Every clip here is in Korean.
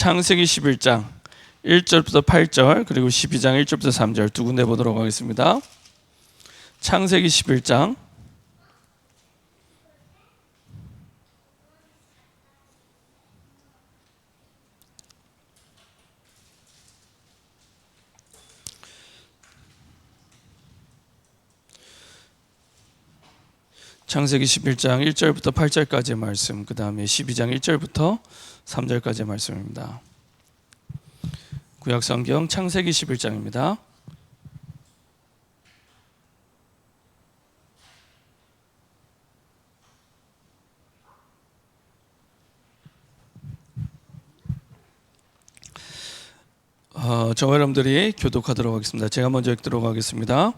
창세기 11장 1절부터 8절 그리고 12장 1절부터 3절 두 군데 보도록 하겠습니다. 창세기 11장 창세기 11장 1절부터 8절까지의 말씀, 그 다음에 12장 1절부터 3절까지의 말씀입니다. 구약성경 창세기 11장입니다. 저와 여러분들이 교독하도록 하겠습니다. 제가 먼저 읽도록 하겠습니다.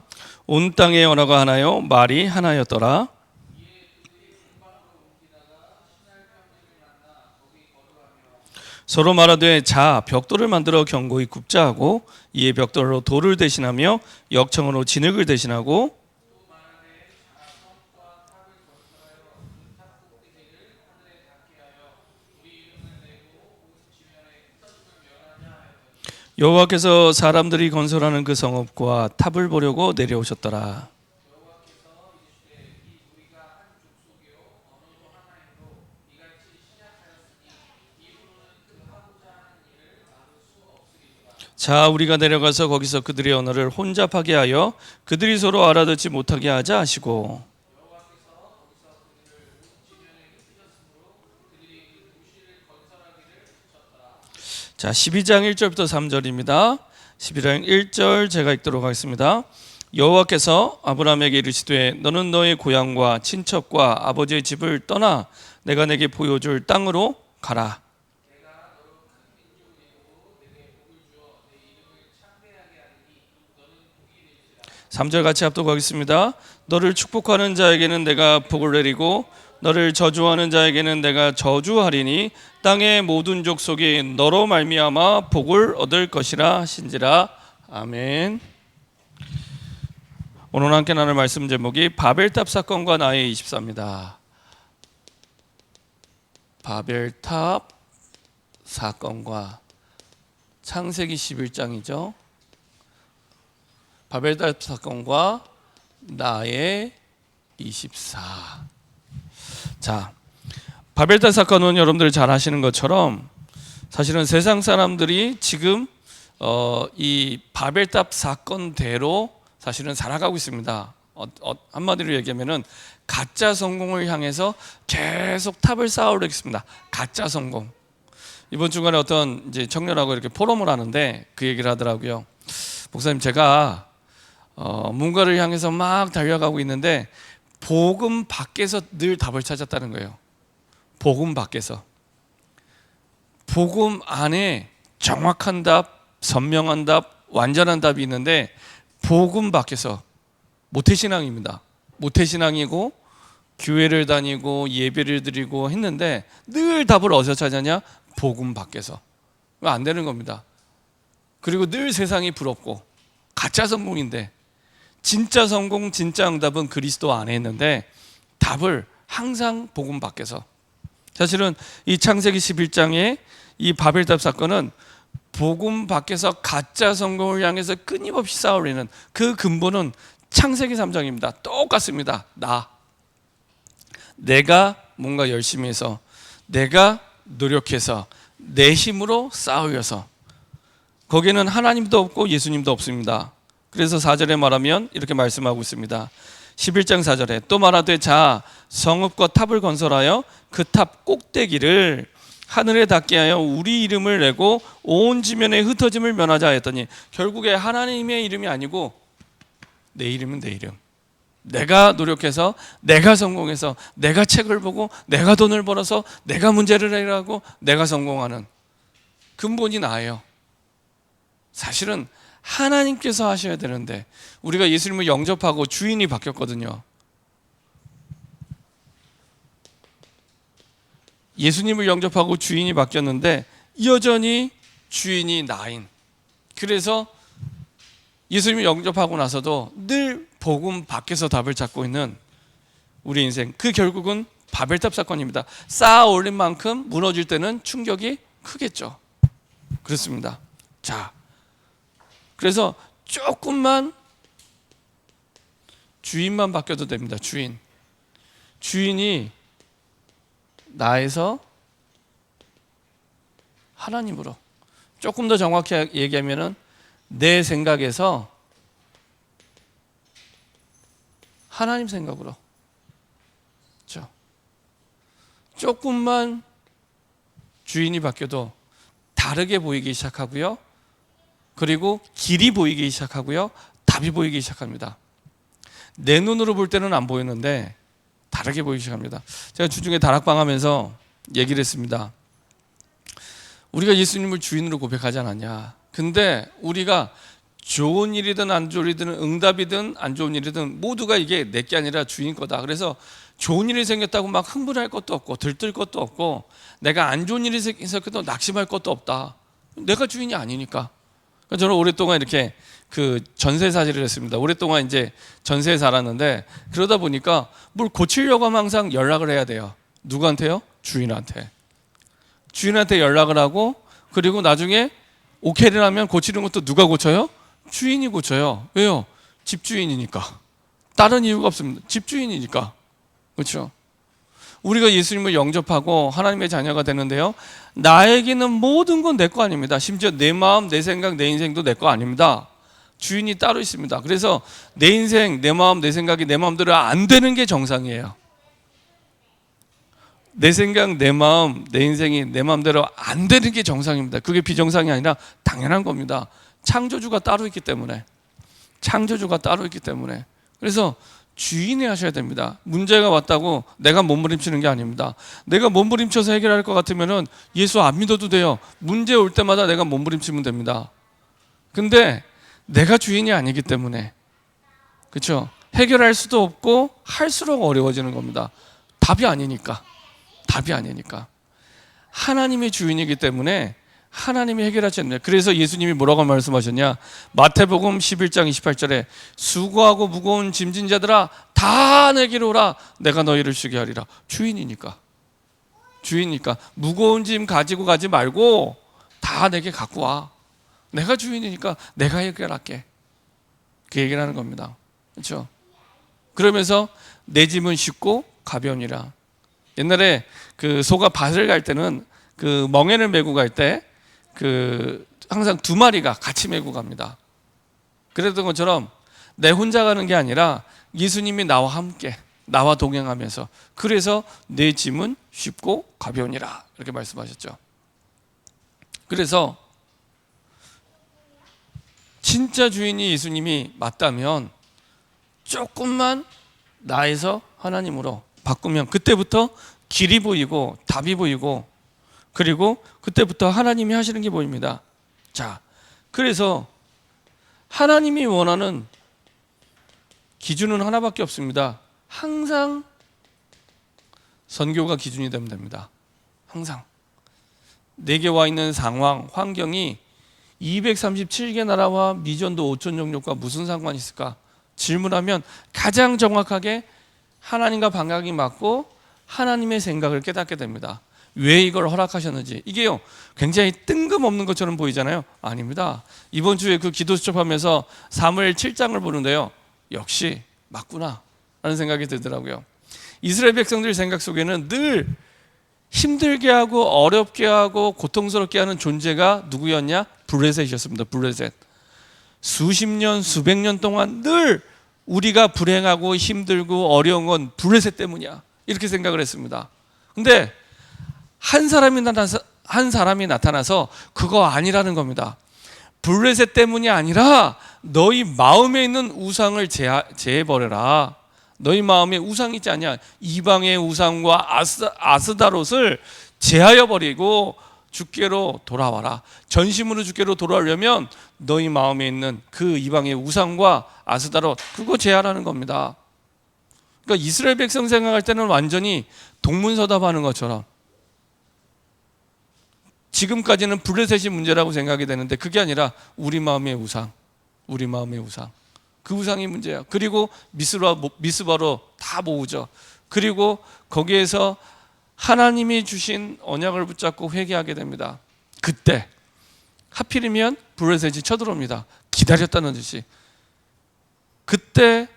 온 땅의 언어가 하나요 말이 하나였더라. 서로 말하되 자 벽돌을 만들어 견고히 굽자 하고 이에 벽돌로 돌을 대신하며 역청으로 진흙을 대신하고 여호와께서 사람들이 건설하는 그 성읍과 탑을 보려고 내려오셨더라. 자 우리가 내려가서 거기서 그들의 언어를 혼잡하게 하여 그들이 서로 알아듣지 못하게 하자 하시고, 자 12장 1절부터 3절입니다. 12장 1절 제가 읽도록 하겠습니다. 여호와께서 아브라함에게 이르시되 너는 너의 고향과 친척과 아버지의 집을 떠나 내가 내게 보여줄 땅으로 가라. 3절 같이 합독하겠습니다. 너를 축복하는 자에게는 내가 복을 내리고 너를 저주하는 자에게는 내가 저주하리니 땅의 모든 족속이 너로 말미암아 복을 얻을 것이라 하신지라. 아멘. 오늘 함께 나눌 말씀 제목이 바벨탑 사건과 나의 24입니다. 바벨탑 사건과 창세기 11장이죠. 바벨탑 사건과 나의 24. 자, 바벨탑 사건은 여러분들이 잘 아시는 것처럼 사실은 세상 사람들이 지금 이 바벨탑 사건대로 사실은 살아가고 있습니다. 한마디로 얘기하면은 가짜 성공을 향해서 계속 탑을 쌓으려고 했습니다. 가짜 성공. 이번 주간에 어떤 이제 청년하고 이렇게 포럼을 하는데 그 얘기를 하더라고요. 목사님, 제가 뭔가를 향해서 막 달려가고 있는데 복음 밖에서 늘 답을 찾았다는 거예요. 복음 밖에서. 복음 안에 정확한 답, 선명한 답, 완전한 답이 있는데 복음 밖에서 모태신앙입니다. 모태신앙이고 교회를 다니고 예배를 드리고 했는데 늘 답을 어디서 찾았냐? 복음 밖에서. 안 되는 겁니다. 그리고 늘 세상이 부럽고 가짜 성공인데 진짜 성공, 진짜 응답은 그리스도 안에 있는데 답을 항상 복음 밖에서. 사실은 이 창세기 11장의 이 바벨탑 사건은 복음 밖에서 가짜 성공을 향해서 끊임없이 싸우려는 그 근본은 창세기 3장입니다. 똑같습니다. 내가 뭔가 열심히 해서, 내가 노력해서, 내 힘으로 싸우여서. 거기에는 하나님도 없고 예수님도 없습니다. 그래서 4절에 말하면 이렇게 말씀하고 있습니다. 11장 4절에 또 말하되 자 성읍과 탑을 건설하여 그 탑 꼭대기를 하늘에 닿게 하여 우리 이름을 내고 온 지면에 흩어짐을 면하자 했더니, 결국에 하나님의 이름이 아니고 내 이름은 내 이름. 내가 노력해서, 내가 성공해서, 내가 책을 보고, 내가 돈을 벌어서, 내가 문제를 해결하고, 내가 성공하는 근본이 나예요. 사실은 하나님께서 하셔야 되는데 우리가 예수님을 영접하고 주인이 바뀌었거든요. 예수님을 영접하고 주인이 바뀌었는데 여전히 주인이 나인. 그래서 예수님을 영접하고 나서도 늘 복음 밖에서 답을 찾고 있는 우리 인생. 그 결국은 바벨탑 사건입니다. 쌓아 올린 만큼 무너질 때는 충격이 크겠죠. 그렇습니다. 자, 그래서 조금만 주인만 바뀌어도 됩니다. 주인이 나에서 하나님으로, 조금 더 정확히 얘기하면은 내 생각에서 하나님 생각으로, 그렇죠? 조금만 주인이 바뀌어도 다르게 보이기 시작하고요, 그리고 길이 보이기 시작하고요, 답이 보이기 시작합니다. 내 눈으로 볼 때는 안 보이는데 다르게 보이기 시작합니다. 제가 주중에 다락방 하면서 얘기를 했습니다. 우리가 예수님을 주인으로 고백하지 않았냐. 근데 우리가 좋은 일이든 안 좋은 일이든 응답이든 안 좋은 일이든 모두가 이게 내게 아니라 주인 거다. 그래서 좋은 일이 생겼다고 막 흥분할 것도 없고 들뜰 것도 없고, 내가 안 좋은 일이 생겼도 낙심할 것도 없다. 내가 주인이 아니니까. 저는 오랫동안 이렇게 그 전세 사지를 했습니다. 오랫동안 이제 전세에 살았는데, 그러다 보니까 뭘 고치려고 하면 항상 연락을 해야 돼요. 누구한테요? 주인한테 연락을 하고, 그리고 나중에 오케이를 하면 고치는 것도 누가 고쳐요? 주인이 고쳐요. 왜요? 집주인이니까. 다른 이유가 없습니다. 집주인이니까. 그렇죠? 우리가 예수님을 영접하고 하나님의 자녀가 되는데요, 나에게는 모든 건 내 거 아닙니다. 심지어 내 마음, 내 생각, 내 인생도 내 거 아닙니다. 주인이 따로 있습니다. 그래서 내 인생, 내 마음, 내 생각이 내 마음대로 안 되는 게 정상이에요. 내 생각, 내 마음, 내 인생이 내 마음대로 안 되는 게 정상입니다. 그게 비정상이 아니라 당연한 겁니다. 창조주가 따로 있기 때문에. 그래서 주인이 하셔야 됩니다. 문제가 왔다고 내가 몸부림치는 게 아닙니다. 내가 몸부림쳐서 해결할 것 같으면 예수 안 믿어도 돼요. 문제 올 때마다 내가 몸부림치면 됩니다. 근데 내가 주인이 아니기 때문에, 그렇죠? 해결할 수도 없고 할수록 어려워지는 겁니다. 답이 아니니까. 하나님의 주인이기 때문에 하나님이 해결하지 않나요? 그래서 예수님이 뭐라고 말씀하셨냐? 마태복음 11장 28절에 수고하고 무거운 짐진 자들아 다 내게로 오라, 내가 너희를 쉬게 하리라. 주인이니까. 무거운 짐 가지고 가지 말고 다 내게 갖고 와. 내가 주인이니까 내가 해결할게. 그 얘기를 하는 겁니다. 그렇죠? 그러면서 내 짐은 쉽고 가벼우니라. 옛날에 그 소가 밭을 갈 때는 그 멍에를 메고 갈 때 그 항상 두 마리가 같이 메고 갑니다. 그랬던 것처럼 내 혼자 가는 게 아니라 예수님이 나와 함께, 나와 동행하면서, 그래서 내 짐은 쉽고 가벼우니라 이렇게 말씀하셨죠. 그래서 진짜 주인이 예수님이 맞다면 조금만 나에서 하나님으로 바꾸면 그때부터 길이 보이고 답이 보이고, 그리고 그때부터 하나님이 하시는 게 보입니다. 자, 그래서 하나님이 원하는 기준은 하나밖에 없습니다. 항상 선교가 기준이 되면 됩니다. 항상 내게 와 있는 상황, 환경이 237개 나라와 미전도 5천 종족과 무슨 상관이 있을까? 질문하면 가장 정확하게 하나님과 방향이 맞고 하나님의 생각을 깨닫게 됩니다. 왜 이걸 허락하셨는지. 이게요, 굉장히 뜬금없는 것처럼 보이잖아요. 아닙니다. 이번 주에 그 기도 수첩하면서 사무엘 7장을 보는데요, 역시 맞구나 라는 생각이 들더라고요. 이스라엘 백성들 생각 속에는 늘 힘들게 하고 어렵게 하고 고통스럽게 하는 존재가 누구였냐? 블레셋이었습니다. 블레셋. 수십 년, 수백 년 동안 늘 우리가 불행하고 힘들고 어려운 건 블레셋 때문이야, 이렇게 생각을 했습니다. 근데 한 사람이 나타나서 그거 아니라는 겁니다. 블레셋 때문이 아니라 너희 마음에 있는 우상을 제해버려라. 너희 마음에 우상 있지 않냐? 이방의 우상과 아스다롯을 제하여 버리고 주께로 돌아와라. 전심으로 주께로 돌아오려면 너희 마음에 있는 그 이방의 우상과 아스다롯, 그거 제하라는 겁니다. 그러니까 이스라엘 백성 생각할 때는 완전히 동문서답하는 것처럼, 지금까지는 블레셋이 문제라고 생각이 되는데 그게 아니라 우리 마음의 우상, 그 우상이 문제야. 그리고 미스바로 다 모으죠. 그리고 거기에서 하나님이 주신 언약을 붙잡고 회개하게 됩니다. 그때 하필이면 블레셋이 쳐들어옵니다. 기다렸다는 듯이. 그때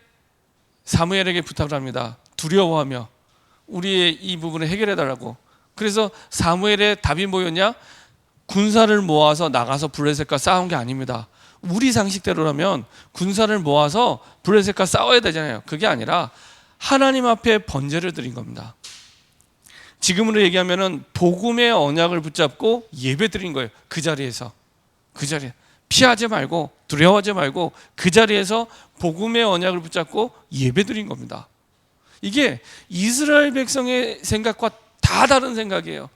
사무엘에게 부탁을 합니다. 두려워하며 우리의 이 부분을 해결해 달라고. 그래서 사무엘의 답이 뭐였냐? 군사를 모아서 나가서 블레셋과 싸운 게 아닙니다. 우리 상식대로라면 군사를 모아서 블레셋과 싸워야 되잖아요. 그게 아니라 하나님 앞에 번제를 드린 겁니다. 지금으로 얘기하면은 복음의 언약을 붙잡고 예배 드린 거예요. 그 자리에서. 그 자리에 피하지 말고 두려워하지 말고 그 자리에서 복음의 언약을 붙잡고 예배 드린 겁니다. 이게 이스라엘 백성의 생각과 다 다른 생각이에요.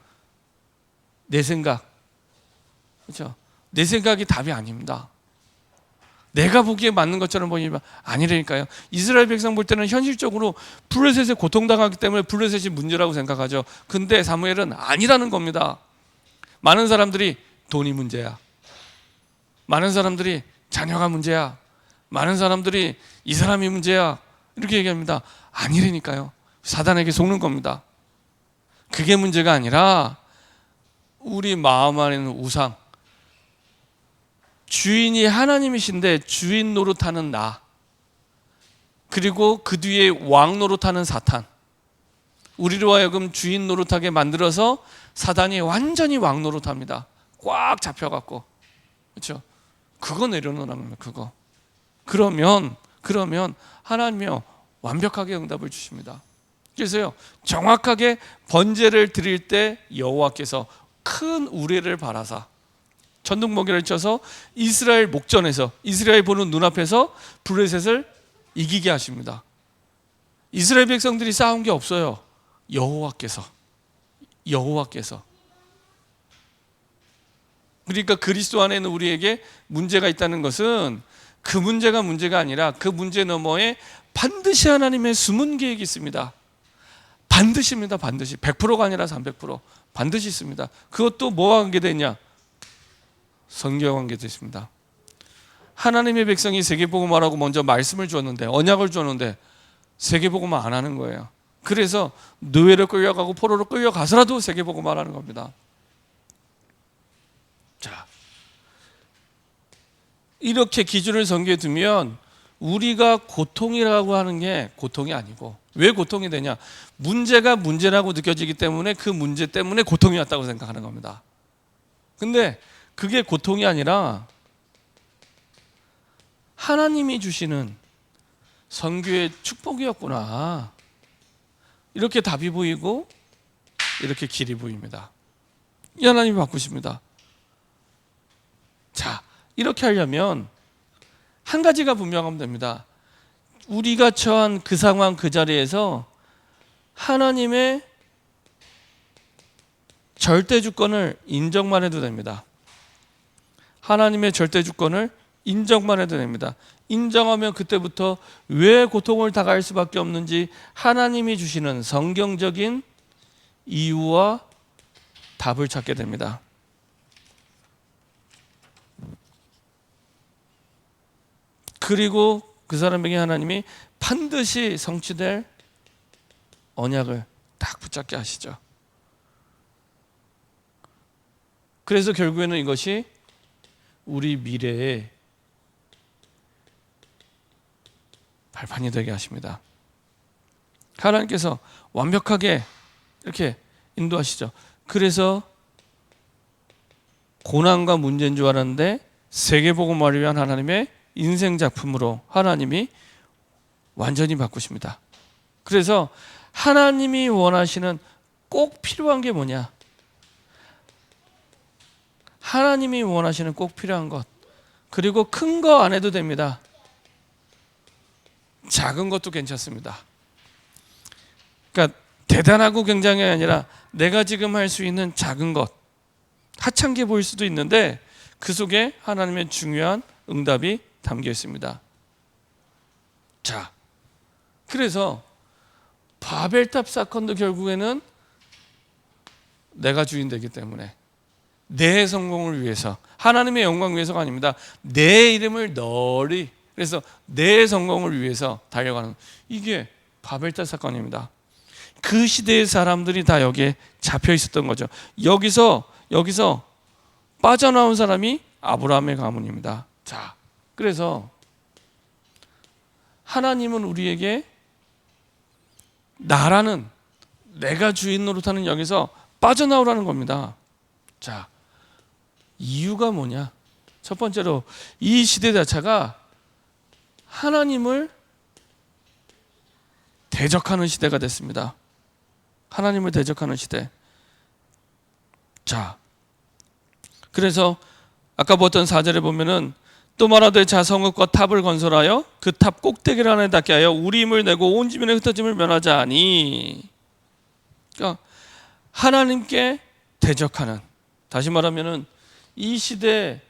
내 생각, 그렇죠? 내 생각이 답이 아닙니다. 내가 보기에 맞는 것처럼 보이면 아니라니까요. 이스라엘 백성 볼 때는 현실적으로 블레셋에 고통당하기 때문에 블레셋이 문제라고 생각하죠. 근데 사무엘은 아니라는 겁니다. 많은 사람들이 돈이 문제야. 많은 사람들이 자녀가 문제야. 많은 사람들이 이 사람이 문제야. 이렇게 얘기합니다. 아니라니까요. 사단에게 속는 겁니다. 그게 문제가 아니라 우리 마음 안에 있는 우상, 주인이 하나님이신데 주인 노릇하는 나, 그리고 그 뒤에 왕 노릇하는 사탄, 우리로 하여금 주인 노릇하게 만들어서 사단이 완전히 왕 노릇합니다. 꽉 잡혀갖고. 그렇죠? 그거 내려놓으라는 거예요. 그거. 그러면 하나님이요 완벽하게 응답을 주십니다. 그래서요 정확하게 번제를 드릴 때 여호와께서 큰 우레를 발하사 천둥번개를 쳐서 이스라엘 목전에서, 이스라엘 보는 눈앞에서 블레셋을 이기게 하십니다. 이스라엘 백성들이 싸운 게 없어요. 여호와께서. 그러니까 그리스도 안에 있는 우리에게 문제가 있다는 것은 그 문제가 문제가 아니라 그 문제 너머에 반드시 하나님의 숨은 계획이 있습니다. 반드시입니다. 반드시. 100%가 아니라 300% 반드시 있습니다. 그것도 뭐와 관계되냐? 성경과 관계되어 하나님의 백성이 세계복음화라고 먼저 말씀을 주었는데, 언약을 주었는데 세계복음화 안 하는 거예요. 그래서 노예로 끌려가고 포로로 끌려가서라도 세계복음화라는 겁니다. 자, 이렇게 기준을 성경에 두면 우리가 고통이라고 하는 게 고통이 아니고, 왜 고통이 되냐? 문제가 문제라고 느껴지기 때문에 그 문제 때문에 고통이 왔다고 생각하는 겁니다. 근데 그게 고통이 아니라 하나님이 주시는 선교의 축복이었구나. 이렇게 답이 보이고 이렇게 길이 보입니다. 이 하나님이 바꾸십니다. 자, 이렇게 하려면 한 가지가 분명하면 됩니다. 우리가 처한 그 상황, 그 자리에서 하나님의 절대 주권을 인정만 해도 됩니다. 하나님의 절대 주권을 인정만 해도 됩니다. 인정하면 그때부터 왜 고통을 당할 수밖에 없는지 하나님이 주시는 성경적인 이유와 답을 찾게 됩니다. 그리고 그 사람에게 하나님이 반드시 성취될 언약을 딱 붙잡게 하시죠. 그래서 결국에는 이것이 우리 미래의 발판이 되게 하십니다. 하나님께서 완벽하게 이렇게 인도하시죠. 그래서 고난과 문제인 줄 알았는데 세계복음화를 위한 하나님의 인생 작품으로 하나님이 완전히 바꾸십니다. 그래서 하나님이 원하시는 꼭 필요한 게 뭐냐? 하나님이 원하시는 꼭 필요한 것, 그리고 큰 거 안 해도 됩니다. 작은 것도 괜찮습니다. 그러니까 대단하고 굉장한 게 아니라 내가 지금 할 수 있는 작은 것, 하찮게 보일 수도 있는데 그 속에 하나님의 중요한 응답이 담겨 있습니다. 자, 그래서 바벨탑 사건도 결국에는 내가 주인 되기 때문에 내 성공을 위해서, 하나님의 영광을 위해서가 아닙니다. 내 이름을 널리, 그래서 내 성공을 위해서 달려가는, 이게 바벨탑 사건입니다. 그 시대의 사람들이 다 여기에 잡혀 있었던 거죠. 여기서 빠져나온 사람이 아브라함의 가문입니다. 자, 그래서 하나님은 우리에게 나라는, 내가 주인 노릇하는 여기서 빠져나오라는 겁니다. 자, 이유가 뭐냐? 첫 번째로 이 시대 자체가 하나님을 대적하는 시대가 됐습니다. 하나님을 대적하는 시대. 자, 그래서 아까 보았던 4절에 보면은 또 말하되 자 성읍과 탑을 건설하여 그 탑 꼭대기를 하나에 닿게 하여 우리 힘을 내고 온 주민의 흩어짐을 면하자 하니, 그러니까 하나님께 대적하는, 다시 말하면은 이 시대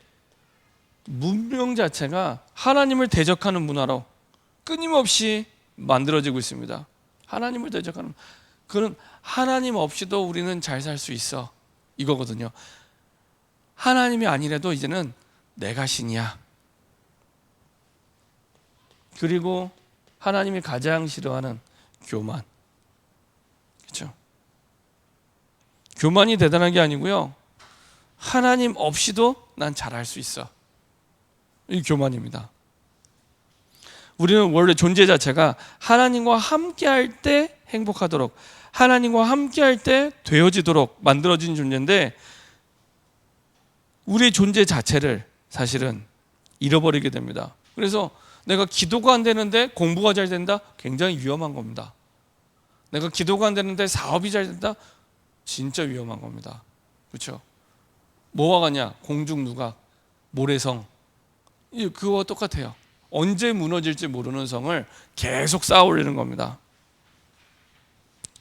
문명 자체가 하나님을 대적하는 문화로 끊임없이 만들어지고 있습니다. 하나님을 대적하는, 그는 하나님 없이도 우리는 잘 살 수 있어, 이거거든요. 하나님이 아니래도 이제는 내가 신이야. 그리고 하나님이 가장 싫어하는 교만. 그렇죠? 교만이 대단한 게 아니고요, 하나님 없이도 난 잘할 수 있어, 이 교만입니다. 우리는 원래 존재 자체가 하나님과 함께할 때 행복하도록, 하나님과 함께할 때 되어지도록 만들어진 존재인데, 우리의 존재 자체를 사실은 잃어버리게 됩니다. 그래서 내가 기도가 안 되는데 공부가 잘 된다? 굉장히 위험한 겁니다. 내가 기도가 안 되는데 사업이 잘 된다? 진짜 위험한 겁니다. 그렇죠? 뭐와 같냐? 공중누각, 모래성, 그거와 똑같아요. 언제 무너질지 모르는 성을 계속 쌓아 올리는 겁니다.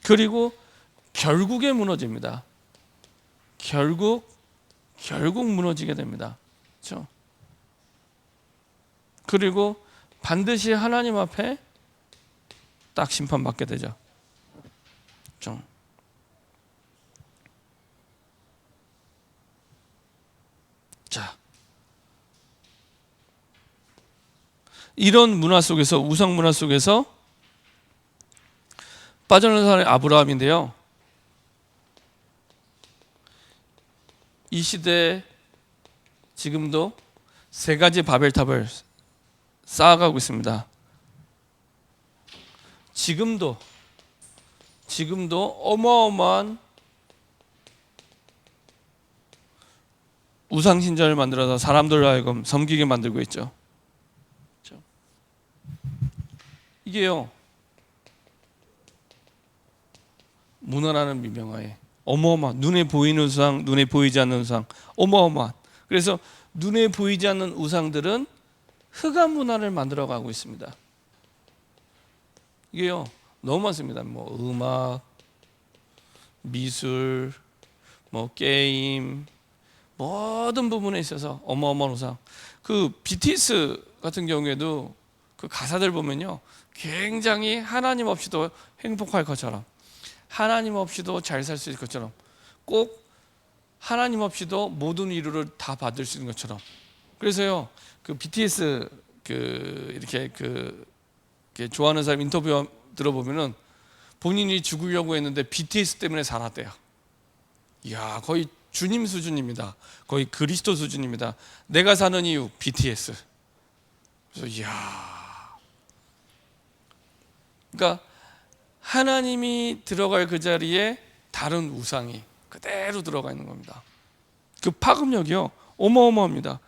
그리고 결국에 무너집니다. 결국 무너지게 됩니다. 그렇죠? 그리고 반드시 하나님 앞에 딱 심판받게 되죠. 그렇죠? 자, 이런 문화 속에서, 우상 문화 속에서 빠져나온 사람이 아브라함인데요, 이 시대에 지금도 세 가지 바벨탑을 쌓아가고 있습니다. 지금도 어마어마한 우상신전을 만들어서 사람들로 하여금 섬기게 만들고 있죠. 그렇죠? 이게요, 문화라는 미명하에 어마어마한, 눈에 보이는 우상, 눈에 보이지 않는 우상, 어마어마한. 그래서 눈에 보이지 않는 우상들은 흑암 문화를 만들어가고 있습니다. 이게요, 너무 많습니다. 뭐 음악, 미술, 뭐 게임, 모든 부분에 있어서 어마어마한 우상. 그 BTS 같은 경우에도 그 가사들 보면요, 굉장히 하나님 없이도 행복할 것처럼, 하나님 없이도 잘 살 수 있을 것처럼, 꼭 하나님 없이도 모든 위로를 다 받을 수 있는 것처럼. 그래서요, 그 BTS 이렇게 좋아하는 사람 인터뷰 들어보면은 본인이 죽으려고 했는데 BTS 때문에 살았대요. 이야, 거의 주님 수준입니다. 거의 그리스도 수준입니다. 내가 사는 이유 BTS. 그래서 이야, 그러니까 하나님이 들어갈 그 자리에 다른 우상이 그대로 들어가 있는 겁니다. 그 파급력이요, 어마어마합니다.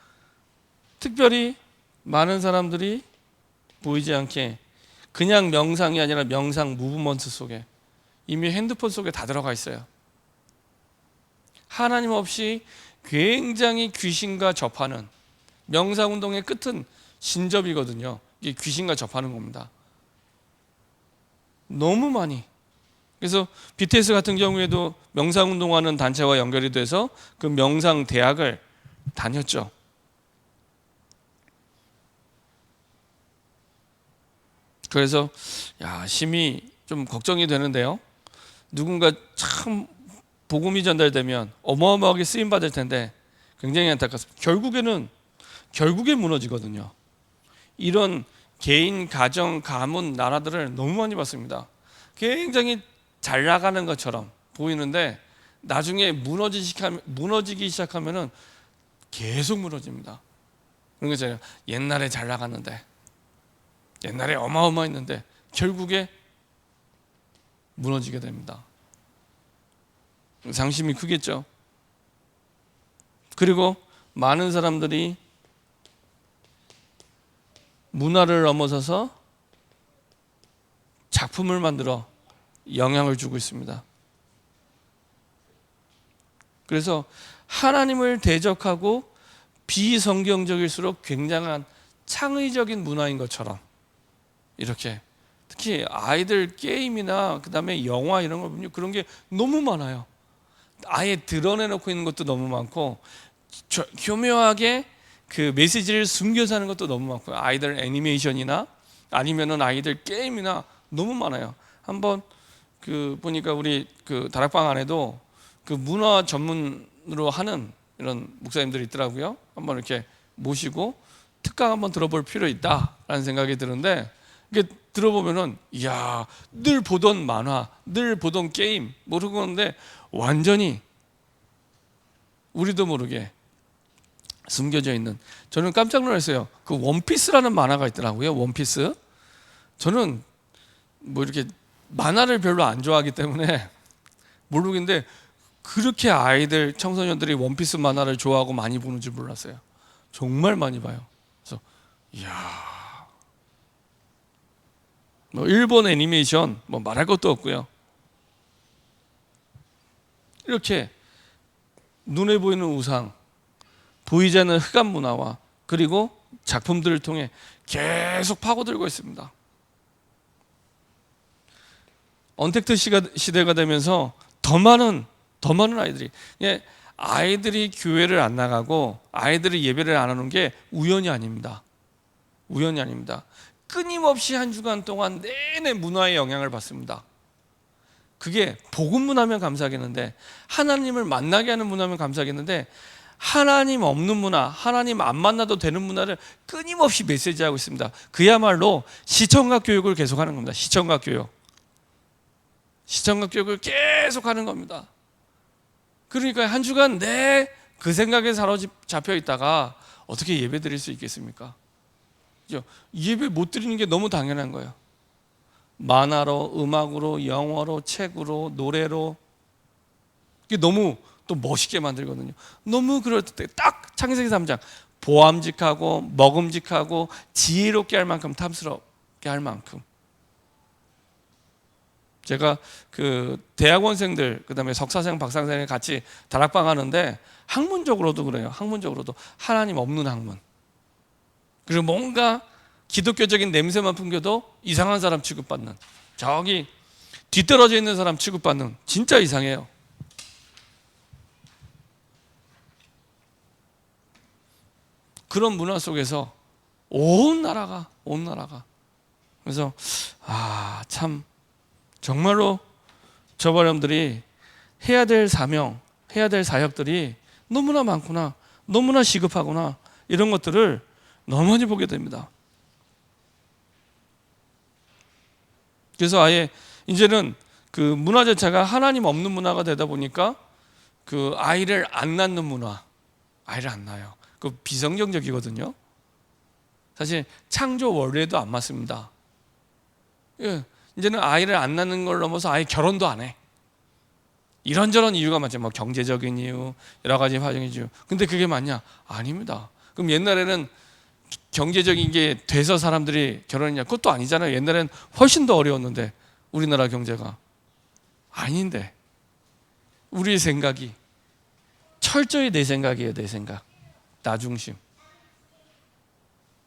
특별히 많은 사람들이 보이지 않게 그냥 명상이 아니라 명상 무브먼트 속에, 이미 핸드폰 속에 다 들어가 있어요. 하나님 없이 굉장히 귀신과 접하는, 명상 운동의 끝은 신접이거든요. 이게 귀신과 접하는 겁니다. 너무 많이. 그래서 BTS 같은 경우에도 명상 운동하는 단체와 연결이 돼서 그 명상 대학을 다녔죠. 그래서 심히 좀 걱정이 되는데요, 누군가 참 복음이 전달되면 어마어마하게 쓰임 받을 텐데 굉장히 안타깝습니다. 결국에 무너지거든요. 이런 개인, 가정, 가문, 나라들을 너무 많이 봤습니다. 굉장히 잘 나가는 것처럼 보이는데 나중에 무너지기 시작하면은 계속 무너집니다. 그런 거잖아요. 옛날에 잘 나갔는데, 옛날에 어마어마했는데 결국에 무너지게 됩니다. 상심이 크겠죠. 그리고 많은 사람들이 문화를 넘어서서 작품을 만들어 영향을 주고 있습니다. 그래서 하나님을 대적하고 비성경적일수록 굉장한 창의적인 문화인 것처럼 이렇게, 특히 아이들 게임이나 그다음에 영화 이런 걸 보면 그런 게 너무 많아요. 아예 드러내놓고 있는 것도 너무 많고 교묘하게 그 메시지를 숨겨서 하는 것도 너무 많고요. 아이들 애니메이션이나 아니면은 아이들 게임이나 너무 많아요. 한번 그 보니까 우리 그 다락방 안에도 그 문화 전문으로 하는 이런 목사님들이 있더라고요. 한번 이렇게 모시고 특강 한번 들어볼 필요 있다라는 생각이 드는데, 이게 들어보면은 이야, 늘 보던 만화, 늘 보던 게임 모르고 그러는데 완전히 우리도 모르게 숨겨져 있는, 저는 깜짝 놀랐어요. 그 원피스라는 만화가 있더라고요. 원피스. 저는 뭐 이렇게 만화를 별로 안 좋아하기 때문에 모르겠는데 그렇게 아이들, 청소년들이 원피스 만화를 좋아하고 많이 보는 줄 몰랐어요. 정말 많이 봐요. 그래서 이야, 뭐 일본 애니메이션 뭐 말할 것도 없고요. 이렇게 눈에 보이는 우상, 보이지 않는 흑암 문화와 그리고 작품들을 통해 계속 파고들고 있습니다. 언택트 시대가 되면서 더 많은 아이들이 교회를 안 나가고 아이들이 예배를 안 하는 게 우연이 아닙니다. 우연이 아닙니다. 끊임없이 한 주간 동안 내내 문화의 영향을 받습니다. 그게 복음 문화면 감사하겠는데, 하나님을 만나게 하는 문화면 감사하겠는데, 하나님 없는 문화, 하나님 안 만나도 되는 문화를 끊임없이 메시지하고 있습니다. 그야말로 시청각 교육을 계속하는 겁니다. 시청각 교육을 계속하는 겁니다. 그러니까 한 주간 내 그 생각에 사로잡혀 있다가 어떻게 예배 드릴 수 있겠습니까? 예배 못 드리는 게 너무 당연한 거예요. 만화로, 음악으로, 영어로, 책으로, 노래로, 이게 너무 또 멋있게 만들거든요. 너무 그럴 때 딱 창세기 3장 보암직하고 먹음직하고 지혜롭게 할 만큼, 탐스럽게 할 만큼. 제가 그 대학원생들, 그다음에 석사생, 박사생이 같이 다락방 하는데 학문적으로도 그래요. 학문적으로도 하나님 없는 학문. 그리고 뭔가 기독교적인 냄새만 풍겨도 이상한 사람 취급받는, 저기 뒤떨어져 있는 사람 취급받는, 진짜 이상해요. 그런 문화 속에서 온 나라가 그래서 참 정말로 저와 여러분들이 해야 될 사명, 해야 될 사역들이 너무나 많구나, 너무나 시급하구나, 이런 것들을 너무 많이 보게 됩니다. 그래서 아예 이제는 그 문화 자체가 하나님 없는 문화가 되다 보니까 그 아이를 안 낳는 문화, 아이를 안 낳아요. 그 비성경적이거든요. 사실 창조 원리에도 안 맞습니다. 예, 이제는 아이를 안 낳는 걸 넘어서 아예 결혼도 안 해. 이런저런 이유가 많죠. 뭐 경제적인 이유, 여러 가지 화정의 이유. 근데 그게 맞냐? 아닙니다. 그럼 옛날에는 경제적인 게 돼서 사람들이 결혼했냐? 그것도 아니잖아요. 옛날에는 훨씬 더 어려웠는데, 우리나라 경제가. 아닌데 우리의 생각이 철저히 내 생각이에요. 내 생각. 나 중심.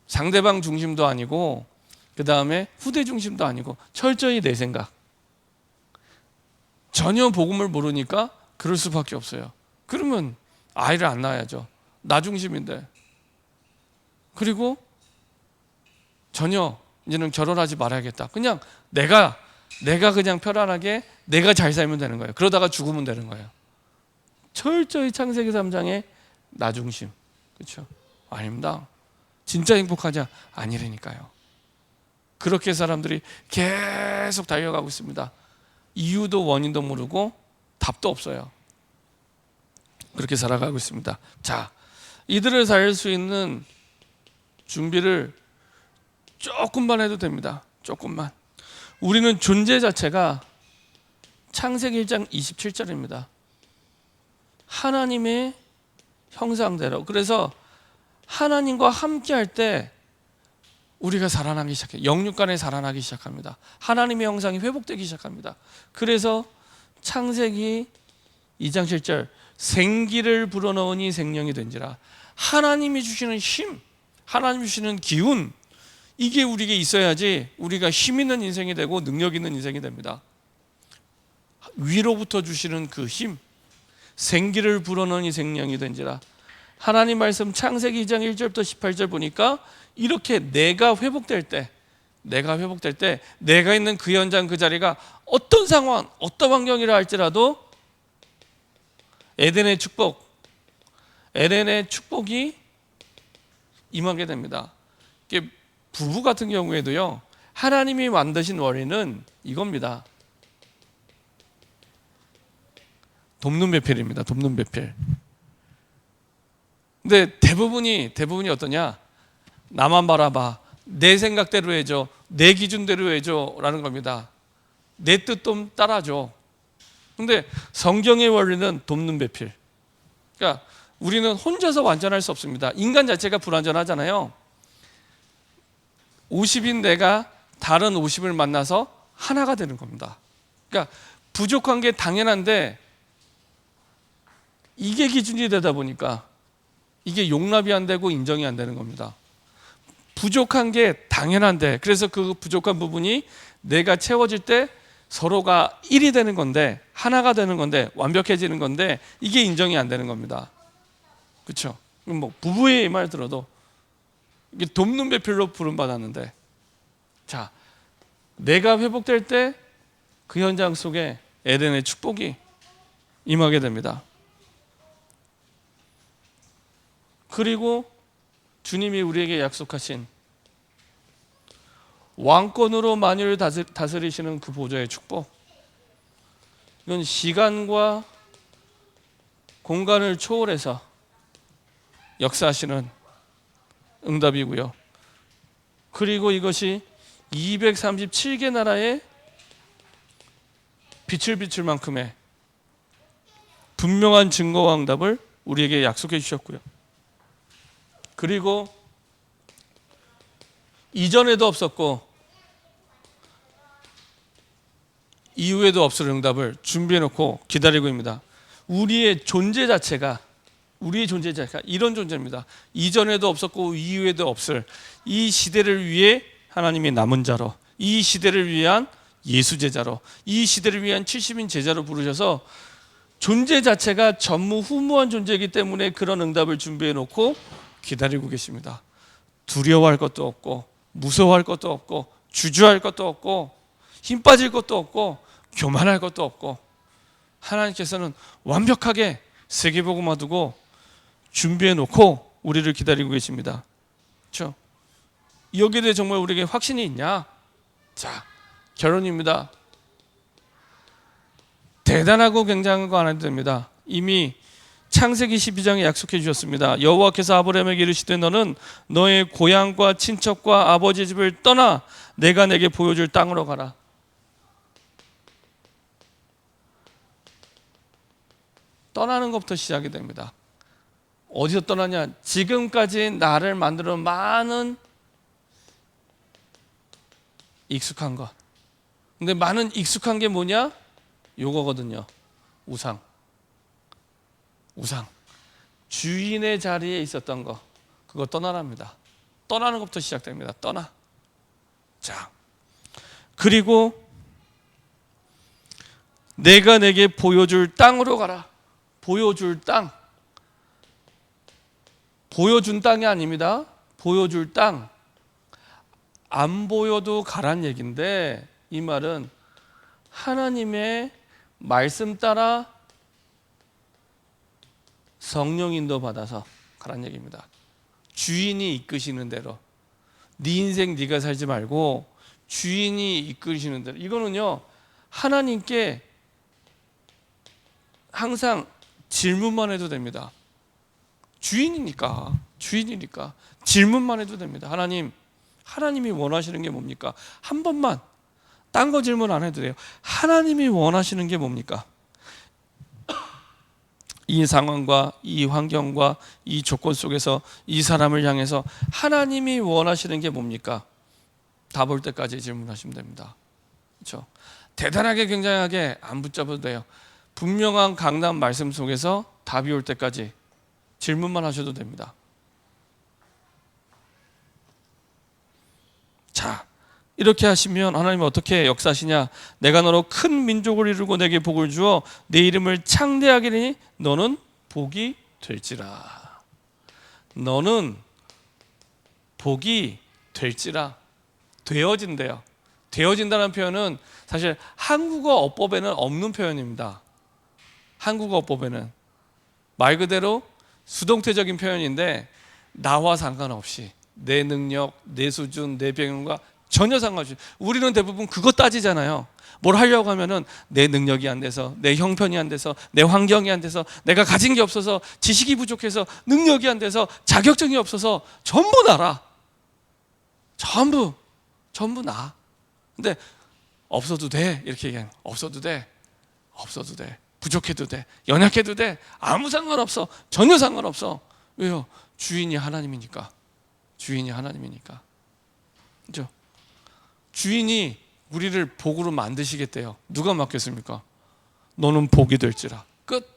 상대방 중심도 아니고 그 다음에 후대 중심도 아니고 철저히 내 생각. 전혀 복음을 모르니까 그럴 수밖에 없어요. 그러면 아이를 안 낳아야죠. 나 중심인데. 그리고 전혀 이제는 결혼하지 말아야겠다. 그냥 내가 그냥 편안하게 내가 잘 살면 되는 거예요. 그러다가 죽으면 되는 거예요. 철저히 창세기 3장의 나 중심. 그렇죠? 아닙니다. 진짜 행복하냐? 아니라니까요. 그렇게 사람들이 계속 달려가고 있습니다. 이유도 원인도 모르고 답도 없어요. 그렇게 살아가고 있습니다. 자, 이들을 살릴 수 있는 준비를 조금만 해도 됩니다. 조금만. 우리는 존재 자체가 창세기 1장 27절입니다. 하나님의 형상대로. 그래서 하나님과 함께 할 때 우리가 살아나기 시작해요. 영육간에 살아나기 시작합니다. 하나님의 형상이 회복되기 시작합니다. 그래서 창세기 2장 7절 생기를 불어넣으니 생명이 된지라. 하나님이 주시는 힘, 하나님이 주시는 기운, 이게 우리에게 있어야지 우리가 힘 있는 인생이 되고 능력 있는 인생이 됩니다. 위로부터 주시는 그 힘, 생기를 불어넣으니 생명이 된지라. 하나님 말씀 창세기 2장 1절부터 18절 보니까 이렇게 내가 회복될 때 내가 있는 그 현장 그 자리가 어떤 상황, 어떤 환경이라 할지라도 에덴의 축복이 임하게 됩니다. 부부 같은 경우에도요, 하나님이 만드신 원리는 이겁니다. 돕는 배필입니다. 돕는 배필. 근데 대부분이 어떠냐? 나만 바라봐, 내 생각대로 해줘, 내 기준대로 해줘 라는 겁니다. 내 뜻 좀 따라줘. 근데 성경의 원리는 돕는 배필. 그러니까 우리는 혼자서 완전할 수 없습니다. 인간 자체가 불완전하잖아요. 50인 내가 다른 50을 만나서 하나가 되는 겁니다. 그러니까 부족한 게 당연한데 이게 기준이 되다 보니까 이게 용납이 안 되고 인정이 안 되는 겁니다. 부족한 게 당연한데, 그래서 그 부족한 부분이 내가 채워질 때 서로가 1이 되는 건데, 하나가 되는 건데, 완벽해지는 건데, 이게 인정이 안 되는 겁니다. 그렇죠? 뭐 부부의 말 들어도 이게 돕는 배필로 부름받았는데, 자, 내가 회복될 때 그 현장 속에 에덴의 축복이 임하게 됩니다. 그리고 주님이 우리에게 약속하신 왕권으로 만유를 다스리시는 그 보좌의 축복, 이건 시간과 공간을 초월해서 역사하시는 응답이고요. 그리고 이것이 237개 나라에 빛을 비출 만큼의 분명한 증거와 응답을 우리에게 약속해 주셨고요. 그리고 이전에도 없었고 이후에도 없을 응답을 준비해 놓고 기다리고 있습니다. 우리의 존재 자체가 이런 존재입니다. 이전에도 없었고 이후에도 없을 이 시대를 위해 하나님이 남은 자로, 이 시대를 위한 예수 제자로, 이 시대를 위한 70인 제자로 부르셔서 존재 자체가 전무후무한 존재이기 때문에 그런 응답을 준비해 놓고 기다리고 계십니다. 두려워할 것도 없고, 무서워할 것도 없고, 주저할 것도 없고, 힘 빠질 것도 없고, 교만할 것도 없고, 하나님께서는 완벽하게 세계복음화 두고 준비해 놓고 우리를 기다리고 계십니다. 그렇죠? 여기에 대해 정말 우리에게 확신이 있냐? 자, 결론입니다. 대단하고 굉장한 거 안 해도 됩니다. 이미 창세기 12장에 약속해 주셨습니다. 여호와께서 아브라함에게 이르시되 너는 너의 고향과 친척과 아버지 집을 떠나 내가 내게 보여줄 땅으로 가라. 떠나는 것부터 시작이 됩니다. 어디서 떠나냐? 지금까지 나를 만들어 많은 익숙한 것. 근데 많은 익숙한 게 뭐냐? 요거거든요. 우상. 주인의 자리에 있었던 거, 그거 떠나랍니다. 떠나는 것부터 시작됩니다. 떠나. 자, 그리고 내가 내게 보여줄 땅으로 가라. 보여줄 땅. 보여준 땅이 아닙니다. 보여줄 땅. 안 보여도 가란 얘기인데, 이 말은 하나님의 말씀 따라 성령 인도 받아서 가란 얘기입니다. 주인이 이끄시는 대로, 네 인생 네가 살지 말고 주인이 이끄시는 대로. 이거는요, 하나님께 항상 질문만 해도 됩니다. 주인이니까 질문만 해도 됩니다. 하나님이 원하시는 게 뭡니까? 한 번만, 딴 거 질문 안 해도 돼요. 하나님이 원하시는 게 뭡니까? 이 상황과 이 환경과 이 조건 속에서 이 사람을 향해서 하나님이 원하시는 게 뭡니까? 답 올 때까지 질문하시면 됩니다. 그렇죠? 대단하게 굉장하게 안 붙잡아도 돼요. 분명한 강단 말씀 속에서 답이 올 때까지 질문만 하셔도 됩니다. 자, 이렇게 하시면 하나님은 어떻게 역사하시냐? 내가 너로 큰 민족을 이루고 내게 복을 주어 내 이름을 창대하게 하리니 너는 복이 될지라. 너는 복이 될지라. 되어진대요. 되어진다는 표현은 사실 한국어 어법에는 없는 표현입니다. 한국어 어법에는 말 그대로 수동태적인 표현인데 나와 상관없이 내 능력, 내 수준, 내 배경과 전혀 상관없이 우리는 대부분 그거 따지잖아요. 뭘 하려고 하면은 내 능력이 안 돼서, 내 형편이 안 돼서, 내 환경이 안 돼서, 내가 가진 게 없어서, 지식이 부족해서, 능력이 안 돼서, 자격증이 없어서 전부 나라. 전부 나. 근데 없어도 돼 이렇게 얘기하는 거예요. 없어도 돼. 부족해도 돼. 연약해도 돼. 아무 상관없어. 전혀 상관없어. 왜요? 주인이 하나님이니까. 그렇죠? 주인이 우리를 복으로 만드시겠대요. 누가 맡겼습니까? 너는 복이 될지라. 끝.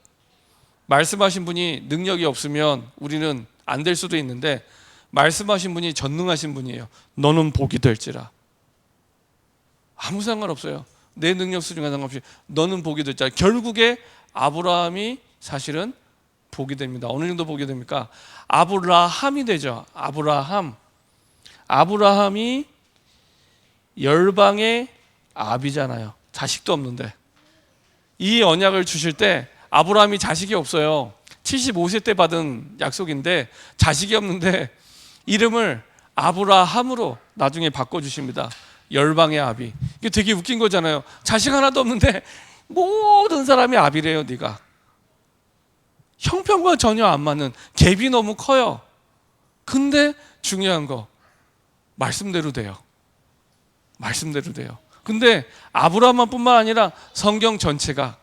말씀하신 분이 능력이 없으면 우리는 안 될 수도 있는데 말씀하신 분이 전능하신 분이에요. 너는 복이 될지라. 아무 상관없어요. 내 능력 수준과 상관없이 너는 복이 될지라. 결국에 아브라함이 사실은 복이 됩니다. 어느 정도 복이 됩니까? 아브라함이 되죠. 아브라함이 열방의 아비잖아요. 자식도 없는데 이 언약을 주실 때 아브라함이 자식이 없어요. 75세 때 받은 약속인데 자식이 없는데 이름을 아브라함으로 나중에 바꿔주십니다. 열방의 아비. 이게 되게 웃긴 거잖아요. 자식 하나도 없는데 모든 사람이 아비래요. 네가 형편과 전혀 안 맞는, 갭이 너무 커요. 근데 중요한 거 말씀대로 돼요. 근데 아브라함만 뿐만 아니라 성경 전체가,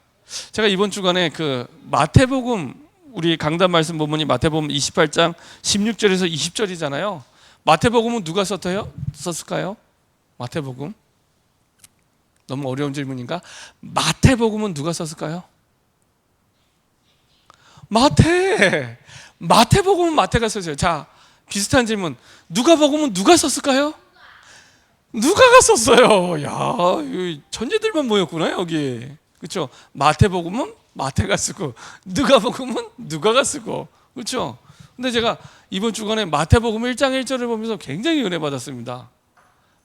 제가 이번 주간에 그 마태복음, 우리 강단 말씀 본문이 마태복음 28장 16절에서 20절이잖아요. 마태복음은 누가 썼을까요? 마태복음? 너무 어려운 질문인가? 마태복음은 누가 썼을까요? 마태복음은 마태가 썼어요. 자, 비슷한 질문. 누가복음은 누가 썼을까요? 누가가 썼어요. 야, 천재들만 모였구나 여기. 그렇죠? 마태복음은 마태가 쓰고 누가복음은 누가가 쓰고. 그렇죠? 근데 제가 이번 주간에 마태복음 1장 1절을 보면서 굉장히 은혜 받았습니다.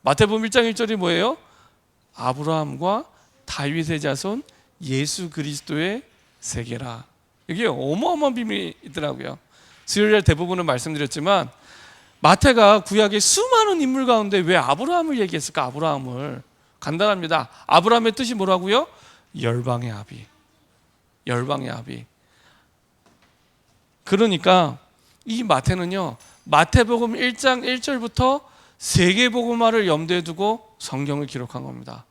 마태복음 1장 1절이 뭐예요? 아브라함과 다윗의 자손 예수 그리스도의 세계라. 이게 어마어마한 비밀이 있더라고요. 수요일 대부분은 말씀드렸지만 마태가 구약의 수많은 인물 가운데 왜 아브라함을 얘기했을까? 아브라함을. 간단합니다. 아브라함의 뜻이 뭐라고요? 열방의 아비. 그러니까 이 마태는요, 마태복음 1장 1절부터 세계복음화를 염두에 두고 성경을 기록한 겁니다.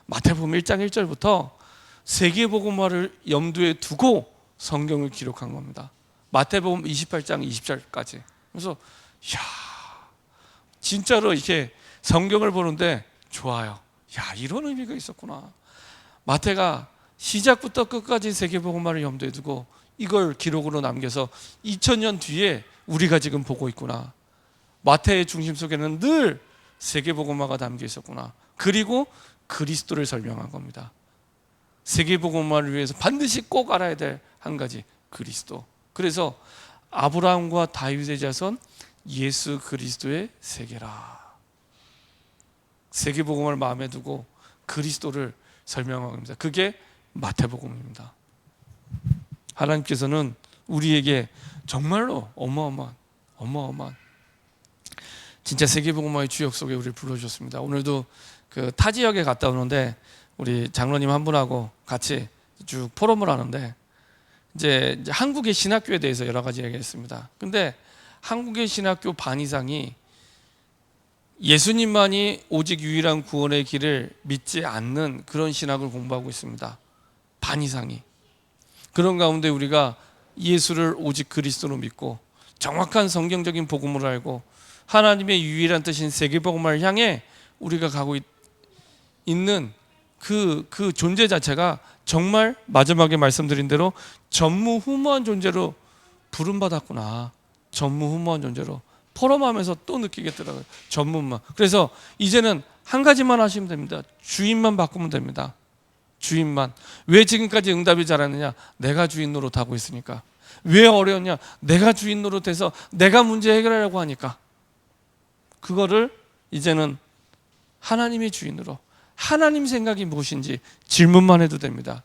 마태복음 1장 1절부터 세계복음화를 염두에 두고 성경을 기록한 겁니다. 마태복음 28장 20절까지. 그래서 진짜로 이렇게 성경을 보는데 좋아요. 이런 의미가 있었구나. 마태가 시작부터 끝까지 세계복음화를 염두에 두고 이걸 기록으로 남겨서 2000년 뒤에 우리가 지금 보고 있구나. 마태의 중심 속에는 늘 세계복음화가 담겨 있었구나. 그리고 그리스도를 설명한 겁니다. 세계복음화를 위해서 반드시 꼭 알아야 될 한 가지, 그리스도. 그래서 아브라함과 다윗의 자손 예수 그리스도의 세계라. 세계복음을 마음에 두고 그리스도를 설명한 겁니다. 그게 마태복음입니다. 하나님께서는 우리에게 정말로 어마어마한 진짜 세계복음화의 주역 속에 우리를 불러주셨습니다. 오늘도 그 타 지역에 갔다 오는데 우리 장로님 한 분하고 같이 쭉 포럼을 하는데 이제 한국의 신학교에 대해서 여러 가지 얘기했습니다. 근데 한국의 신학교 반 이상이 예수님만이 오직 유일한 구원의 길을 믿지 않는 그런 신학을 공부하고 있습니다. 반 이상이. 그런 가운데 우리가 예수를 오직 그리스도로 믿고 정확한 성경적인 복음을 알고 하나님의 유일한 뜻인 세계복음을 향해 우리가 가고 있는 그 존재 자체가 정말 마지막에 말씀드린 대로 전무후무한 존재로 부름받았구나. 전무후무한 존재로 포럼하면서 또 느끼겠더라고요. 전무만. 그래서 이제는 한 가지만 하시면 됩니다. 주인만 바꾸면 됩니다. 주인만. 왜 지금까지 응답이 잘하느냐? 내가 주인 노릇하고 있으니까. 왜 어려웠냐? 내가 주인 노릇해서 내가 문제 해결하려고 하니까. 그거를 이제는 하나님의 주인으로, 하나님 생각이 무엇인지 질문만 해도 됩니다.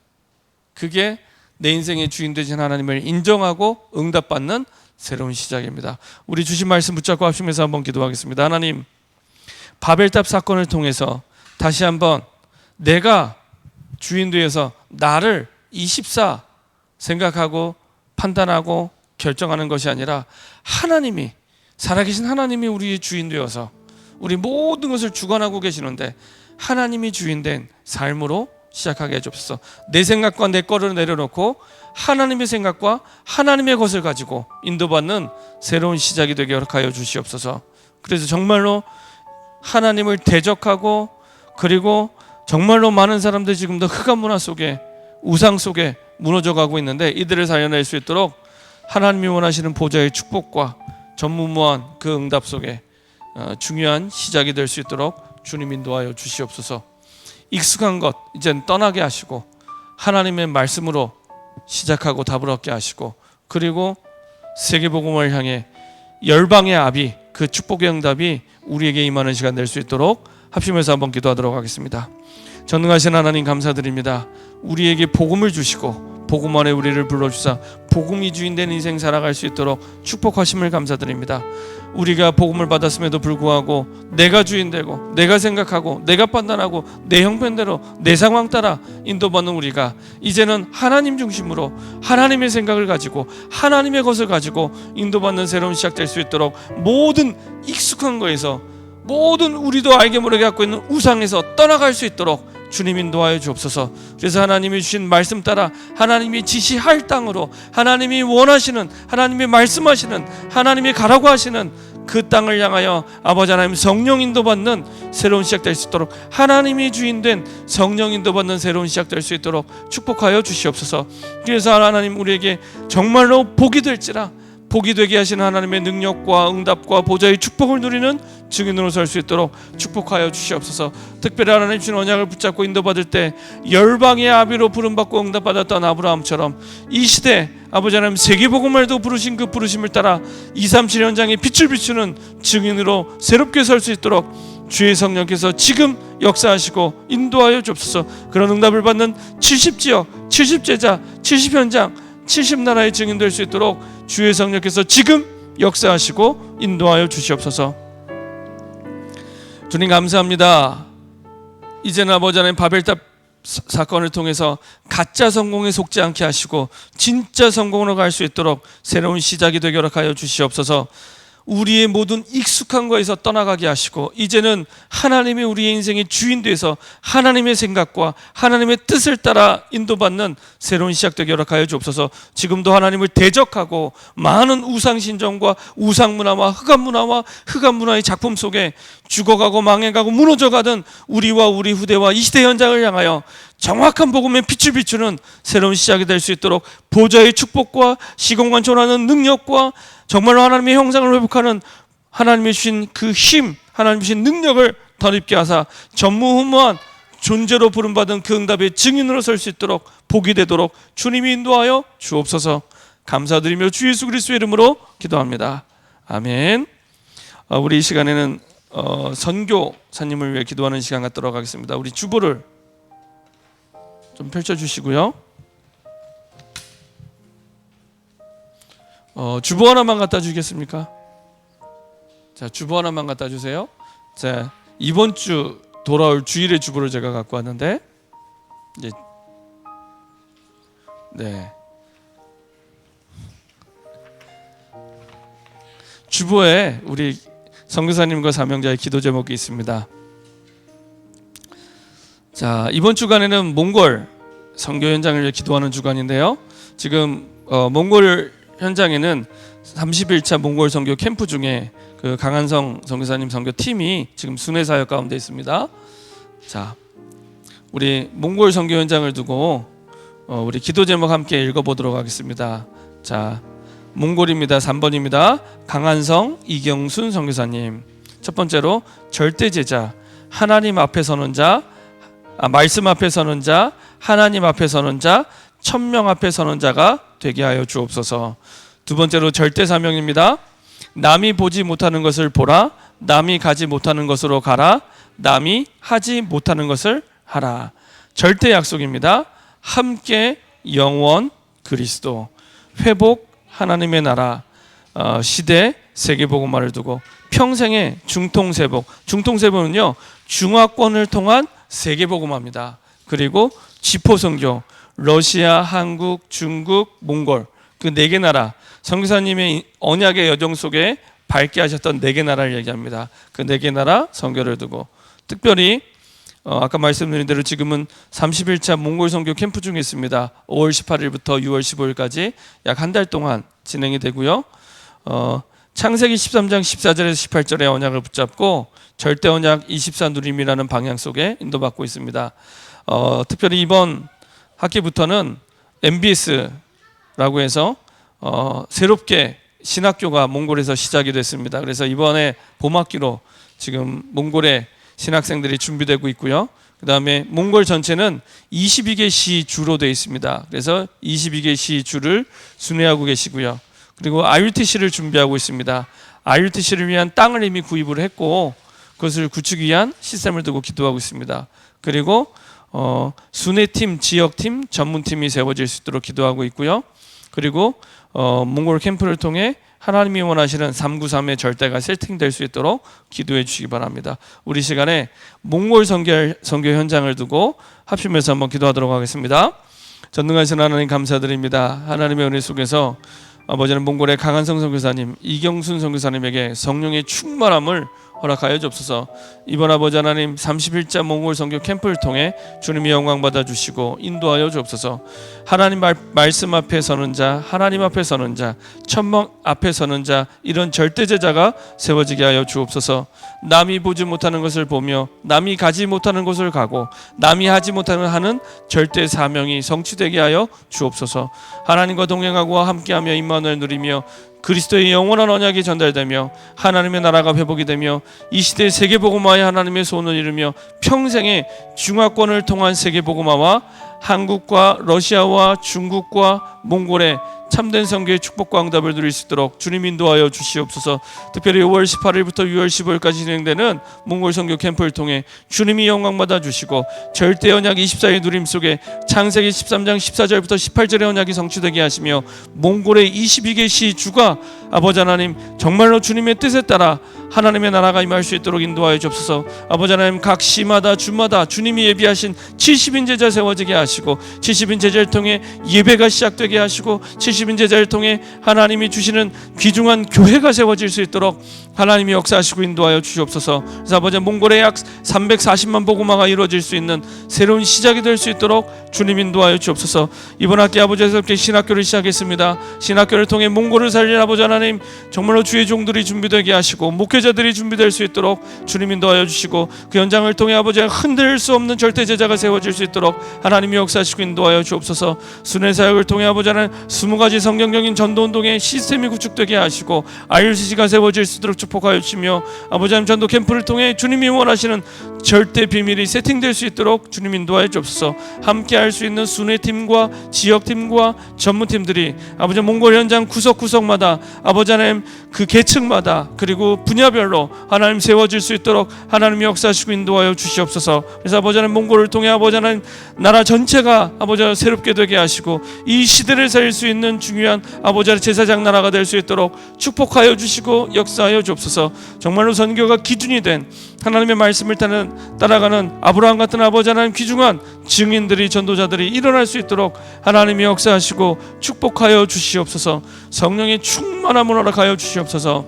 그게 내 인생의 주인 되신 하나님을 인정하고 응답받는 새로운 시작입니다. 우리 주신 말씀 붙잡고 합심해서 한번 기도하겠습니다. 하나님, 바벨탑 사건을 통해서 다시 한번 내가 주인 되어서 나를 24 생각하고 판단하고 결정하는 것이 아니라 하나님이, 살아계신 하나님이 우리의 주인 되어서 우리 모든 것을 주관하고 계시는데 하나님이 주인된 삶으로 시작하게 해주옵소서. 내 생각과 내 거를 내려놓고 하나님의 생각과 하나님의 것을 가지고 인도받는 새로운 시작이 되게 허락하여 주시옵소서. 그래서 정말로 하나님을 대적하고, 그리고 정말로 많은 사람들이 지금도 흑암 문화 속에, 우상 속에 무너져가고 있는데 이들을 살려낼 수 있도록 하나님이 원하시는 보좌의 축복과 전무후무한 그 응답 속에 중요한 시작이 될 수 있도록 주님 인도하여 주시옵소서. 익숙한 것 이젠 떠나게 하시고 하나님의 말씀으로 시작하고 답을 얻게 하시고, 그리고 세계복음을 향해 열방의 아비, 그 축복의 응답이 우리에게 임하는 시간 될 수 있도록 합심해서 한번 기도하도록 하겠습니다. 전능하신 하나님 감사드립니다. 우리에게 복음을 주시고 복음 안에 우리를 불러주사 복음이 주인된 인생 살아갈 수 있도록 축복하심을 감사드립니다. 우리가 복음을 받았음에도 불구하고 내가 주인되고 내가 생각하고 내가 판단하고 내 형편대로 내 상황 따라 인도받는 우리가 이제는 하나님 중심으로 하나님의 생각을 가지고 하나님의 것을 가지고 인도받는 새로운 시작될 수 있도록 모든 익숙한 거에서, 모든 우리도 알게 모르게 갖고 있는 우상에서 떠나갈 수 있도록 주님 인도하여 주옵소서. 그래서 하나님이 주신 말씀 따라 하나님이 지시할 땅으로, 하나님이 원하시는, 하나님이 말씀하시는, 하나님이 가라고 하시는 그 땅을 향하여 아버지 하나님 성령 인도받는 새로운 시작될 수 있도록, 하나님이 주인된 성령 인도받는 새로운 시작될 수 있도록 축복하여 주시옵소서. 그래서 하나님 우리에게 정말로 복이 될지라, 복이 되게 하시는 하나님의 능력과 응답과 보좌의 축복을 누리는 증인으로 설 수 있도록 축복하여 주시옵소서. 특별히 하나님 주신 언약을 붙잡고 인도받을 때 열방의 아비로 부름받고 응답받았던 아브라함처럼 이 시대 아버지 하나님 세계복음을도 부르신 그 부르심을 따라 237 현장에 빛을 비추는 증인으로 새롭게 설 수 있도록 주의 성령께서 지금 역사하시고 인도하여 주옵소서. 그런 응답을 받는 70지역, 70제자, 70현장, 70나라의 증인 될 수 있도록 주의 성령께서 지금 역사하시고 인도하여 주시옵소서. 주님 감사합니다. 이제는 아버지 하나님 바벨탑 사건을 통해서 가짜 성공에 속지 않게 하시고 진짜 성공으로 갈 수 있도록 새로운 시작이 되게 허락하여 주시옵소서. 우리의 모든 익숙한 거에서 떠나가게 하시고 이제는 하나님이 우리의 인생의 주인 되어서 하나님의 생각과 하나님의 뜻을 따라 인도받는 새로운 시작되게 허락하여 주옵소서. 지금도 하나님을 대적하고 많은 우상신정과 우상문화와 흑암문화의 작품 속에 죽어가고 망해가고 무너져가던 우리와 우리 후대와 이 시대 현장을 향하여 정확한 복음의 빛을 비추는 새로운 시작이 될 수 있도록 보좌의 축복과 시공간 초월하는 능력과 정말로 하나님의 형상을 회복하는 하나님의 주신 그 힘, 하나님의 주신 능력을 덧입게 하사 전무후무한 존재로 부름받은 그 응답의 증인으로 설 수 있도록 복이 되도록 주님이 인도하여 주옵소서. 감사드리며 주 예수 그리스도의 이름으로 기도합니다. 아멘. 우리 이 시간에는 선교사님을 위해 기도하는 시간 갖도록 하겠습니다. 우리 주보를 좀 펼쳐주시고요. 주보 하나만 갖다 주겠습니까? 자, 주보 하나만 갖다 주세요. 자, 이번 주 돌아올 주일의 주보를 제가 갖고 왔는데, 이제 네, 주보에 우리 선교사님과 사명자의 기도 제목이 있습니다. 자, 이번 주간에는 몽골 선교 현장을 기도하는 주간인데요. 지금 몽골 현장에는 31차 몽골 선교 캠프 중에 그 강한성 선교사님 선교 팀이 지금 순회 사역 가운데 있습니다. 자, 우리 몽골 선교 현장을 두고 우리 기도 제목 함께 읽어보도록 하겠습니다. 자, 몽골입니다. 3번입니다. 강한성 이경순 선교사님. 첫 번째로 절대 제자, 하나님 앞에 서는 자, 말씀 앞에 서는 자, 하나님 앞에 서는 자, 천명 앞에 서는 자가 되게 하여 주옵소서. 두 번째로 절대 사명입니다. 남이 보지 못하는 것을 보라, 남이 가지 못하는 것으로 가라, 남이 하지 못하는 것을 하라. 절대 약속입니다. 함께 영원 그리스도, 회복 하나님의 나라, 시대 세계복음화를 두고 평생의 중통세복. 중통세복은요, 중화권을 통한 세계복음화입니다. 그리고 지포선교, 러시아, 한국, 중국, 몽골, 그 4개 나라, 선교사님의 언약의 여정 속에 밝게 하셨던 4개 나라를 얘기합니다. 그 4개 나라 선교를 두고 특별히 아까 말씀드린 대로 지금은 31차 몽골 선교 캠프 중에 있습니다. 5월 18일부터 6월 15일까지 약 한 달 동안 진행이 되고요. 창세기 13장 14절에서 18절의 언약을 붙잡고 절대 언약 24 누림이라는 방향 속에 인도받고 있습니다. 특별히 이번 학기부터는 MBS라고 해서 새롭게 신학교가 몽골에서 시작이 됐습니다. 그래서 이번에 봄학기로 지금 몽골에 신학생들이 준비되고 있고요. 그 다음에 몽골 전체는 22개 시 주로 되어 있습니다. 그래서 22개 시 주를 순회하고 계시고요. 그리고 IUTC를 준비하고 있습니다. IUTC를 위한 땅을 이미 구입을 했고 그것을 구축 위한 시스템을 두고 기도하고 있습니다. 그리고 순회팀, 지역팀, 전문팀이 세워질 수 있도록 기도하고 있고요. 그리고 몽골 캠프를 통해 하나님이 원하시는 393의 절대가 세팅될 수 있도록 기도해 주시기 바랍니다. 우리 시간에 몽골 선교 현장을 두고 합심해서 한번 기도하도록 하겠습니다. 전능하신 하나님 감사드립니다. 하나님의 은혜 속에서 아버지는 몽골의 강한성 선교사님, 이경순 선교사님에게 성령의 충만함을 허락하여 주옵소서. 이번 아버지 하나님 31자 몽골 선교 캠프를 통해 주님이 영광 받아주시고 인도하여 주옵소서. 하나님 말씀 앞에 서는 자, 하나님 앞에 서는 자, 천명 앞에 서는 자, 이런 절대 제자가 세워지게 하여 주옵소서. 남이 보지 못하는 것을 보며 남이 가지 못하는 곳을 가고 남이 하지 못하는 하는 절대 사명이 성취되게 하여 주옵소서. 하나님과 동행하고 함께하며 임마누엘 누리며 그리스도의 영원한 언약이 전달되며 하나님의 나라가 회복이 되며 이 시대의 세계복음화에 하나님의 소원을 이루며 평생의 중화권을 통한 세계복음화와 한국과 러시아와 중국과 몽골의 참된 선교의 축복과 응답을 누릴 수 있도록 주님 인도하여 주시옵소서. 특별히 5월 18일부터 6월 15일까지 진행되는 몽골 선교 캠프를 통해 주님이 영광 받아 주시고 절대 언약 24의 누림 속에 창세기 13장 14절부터 18절의 언약이 성취되게 하시며 몽골의 22개 시 주가 아버지 하나님 정말로 주님의 뜻에 따라 하나님의 나라가 임할 수 있도록 인도하여 주옵소서. 아버지 하나님 각 시마다 주마다 주님이 예비하신 70인 제자 세워지게 하시고 70인 제자를 통해 예배가 시작되게 하시고 70인 제자를 통해 하나님이 주시는 귀중한 교회가 세워질 수 있도록 하나님이 역사하시고 인도하여 주시옵소서. 그래서 아버지 몽골에 약 340만 복음화가 이루어질 수 있는 새로운 시작이 될 수 있도록 주님 인도하여 주옵소서. 이번 학기 아버지에서 함께 신학교를 시작했습니다. 신학교를 통해 몽골을 살릴 아버지 하나님 정말로 주의 종들이 준비되게 하시고 목회자들이 준비될 수 있도록 주님 인도하여 주시고 그 현장을 통해 아버지 흔들 수 없는 절대 제자가 세워질 수 있도록 하나님이 역사하시고 인도하여 주옵소서. 순회 사역을 통해 아버지 하나님 20가지 성경적인 전도운동의 시스템이 구축되게 하시고 IUCC가 세워질 수 있도록 축복하여 주시며 아버지 하나님 전도 캠프를 통해 주님이 원하시는 절대 비밀이 세팅될 수 있도록 주님 인도하여 주옵소서. 함께 할 수 있는 순회팀과 지역팀과 전문팀들이 아버지 몽골 현장 구석구석마다 아버지 하나님 그 계층마다 그리고 분야별로 하나님 세워질 수 있도록 하나님이 역사하시고 인도하여 주시옵소서. 그래서 아버지 하나님 몽골을 통해 아버지 하나님 나라 전체가 아버지 하나님 새롭게 되게 하시고 이 시대를 살릴 수 있는 중요한 아버지 하나님 제사장 나라가 될 수 있도록 축복하여 주시고 역사하여 주옵소서. 정말로 선교가 기준이 된 하나님의 말씀을 따라가는 아브라함 같은 아버지 하나님 귀중한 증인들이 전도자들이 일어날 수 있도록 하나님이 역사하시고 축복하여 주시옵소서. 성령의 충만함을 허락하여 주시옵소서.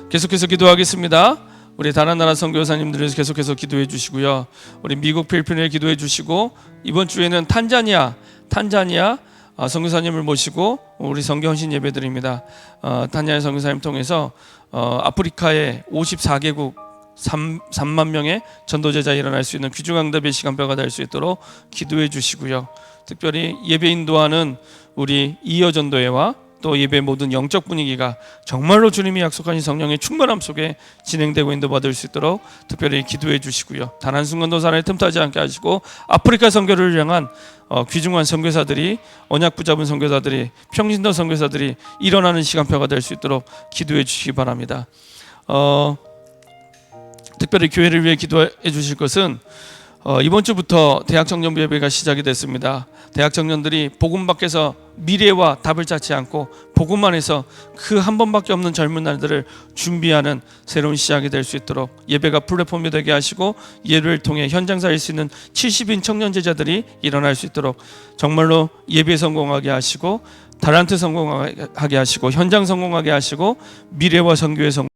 계속해서 기도하겠습니다. 우리 다른 나라 선교사님들에서 계속해서 기도해 주시고요. 우리 미국 필리핀에 기도해 주시고, 이번 주에는 탄자니아 선교사님을 모시고 우리 선교 헌신 예배드립니다. 탄자니아 선교사님 통해서 아프리카의 54개국 3만 명의 전도제자 일어날 수 있는 귀중앙답의 시간표가 될 수 있도록 기도해 주시고요. 특별히 예배 인도하는 우리 이어전도회와 또 예배 모든 영적 분위기가 정말로 주님이 약속하신 성령의 충만함 속에 진행되고 인도받을 수 있도록 특별히 기도해 주시고요. 단 한순간도 사랑에 틈타지 않게 하시고, 아프리카 선교를 향한 귀중한 선교사들이, 언약 붙잡은 선교사들이, 평신도 선교사들이 일어나는 시간표가 될 수 있도록 기도해 주시기 바랍니다. 특별히 교회를 위해 기도해 주실 것은, 이번 주부터 대학 청년부 예배가 시작이 됐습니다. 대학 청년들이 복음 밖에서 미래와 답을 찾지 않고 복음 안에서 그 한 번밖에 없는 젊은 날들을 준비하는 새로운 시작이 될 수 있도록 예배가 플랫폼이 되게 하시고, 예배를 통해 현장 살릴 수 있는 70인 청년 제자들이 일어날 수 있도록 정말로 예배 성공하게 하시고, 달란트 성공하게 하시고, 현장 성공하게 하시고, 미래와 선교의 성공